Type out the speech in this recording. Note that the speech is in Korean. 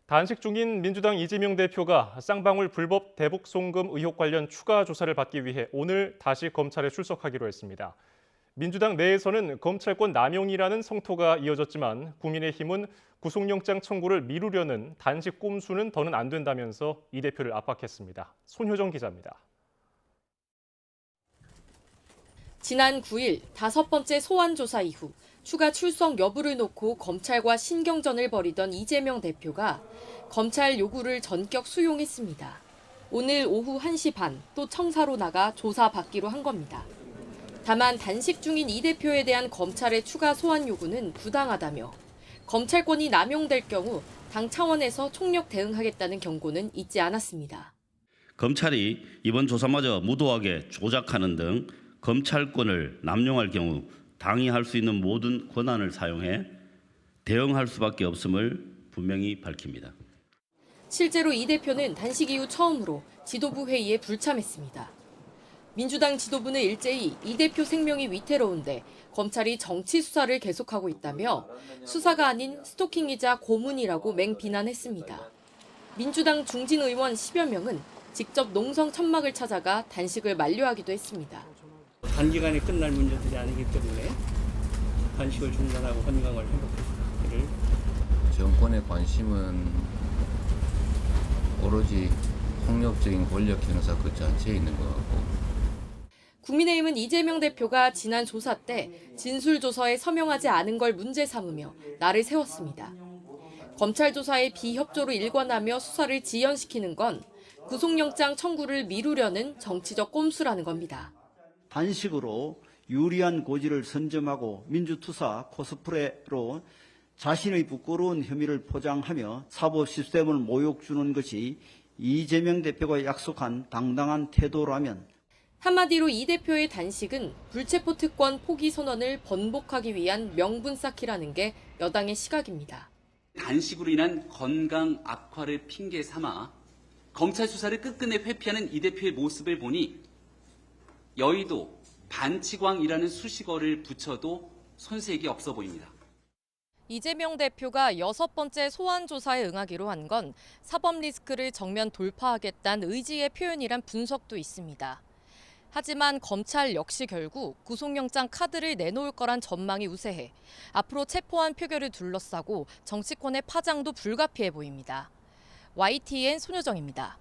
단식 중인 민주당 이재명 대표가 쌍방울 불법 대북 송금 의혹 관련 추가 조사를 받기 위해 오늘 다시 검찰에 출석하기로 했습니다. 민주당 내에서는 검찰권 남용이라는 성토가 이어졌지만 국민의힘은 구속영장 청구를 미루려는 단식 꼼수는 더는 안 된다면서 이 대표를 압박했습니다. 손효정 기자입니다. 지난 9일 5번째 소환 조사 이후 추가 출석 여부를 놓고 검찰과 신경전을 벌이던 이재명 대표가 검찰 요구를 전격 수용했습니다. 오늘 오후 1시 반 또 청사로 나가 조사 받기로 한 겁니다. 다만 단식 중인 이 대표에 대한 검찰의 추가 소환 요구는 부당하다며 검찰권이 남용될 경우 당 차원에서 총력 대응하겠다는 경고는 잊지 않았습니다. 검찰이 이번 조사마저 무도하게 조작하는 등 검찰권을 남용할 경우 당이 할 수 있는 모든 권한을 사용해 대응할 수밖에 없음을 분명히 밝힙니다. 실제로 이 대표는 단식 이후 처음으로 지도부 회의에 불참했습니다. 민주당 지도부는 일제히 이 대표 생명이 위태로운데 검찰이 정치 수사를 계속하고 있다며 수사가 아닌 스토킹이자 고문이라고 맹비난했습니다. 민주당 중진 의원 10여 명은 직접 농성 천막을 찾아가 단식을 만류하기도 했습니다. 단기간에 끝날 문제들이 아니기 때문에 단식을 중단하고 헌강을 회복하기를. 정권의 관심은 오로지 폭력적인 권력 행사 그 자체에 있는 것 같고. 국민의힘은 이재명 대표가 지난 조사 때 진술조서에 서명하지 않은 걸 문제 삼으며 날을 세웠습니다. 검찰 조사에 비협조로 일관하며 수사를 지연시키는 건 구속영장 청구를 미루려는 정치적 꼼수라는 겁니다. 단식으로 유리한 고지를 선점하고 민주투사 코스프레로 자신의 부끄러운 혐의를 포장하며 사법 시스템을 모욕 주는 것이 이재명 대표가 약속한 당당한 태도라면 한마디로 이 대표의 단식은 불체포 특권 포기 선언을 번복하기 위한 명분 쌓기라는 게 여당의 시각입니다. 단식으로 인한 건강 악화를 핑계 삼아 검찰 수사를 끝끝내 회피하는 이 대표의 모습을 보니 여의도 반치광이라는 수식어를 붙여도 손색이 없어 보입니다. 이재명 대표가 6번째 소환 조사에 응하기로 한 건 사법 리스크를 정면 돌파하겠다는 의지의 표현이란 분석도 있습니다. 하지만 검찰 역시 결국 구속영장 카드를 내놓을 거란 전망이 우세해 앞으로 체포한 표결을 둘러싸고 정치권의 파장도 불가피해 보입니다. YTN 손효정입니다.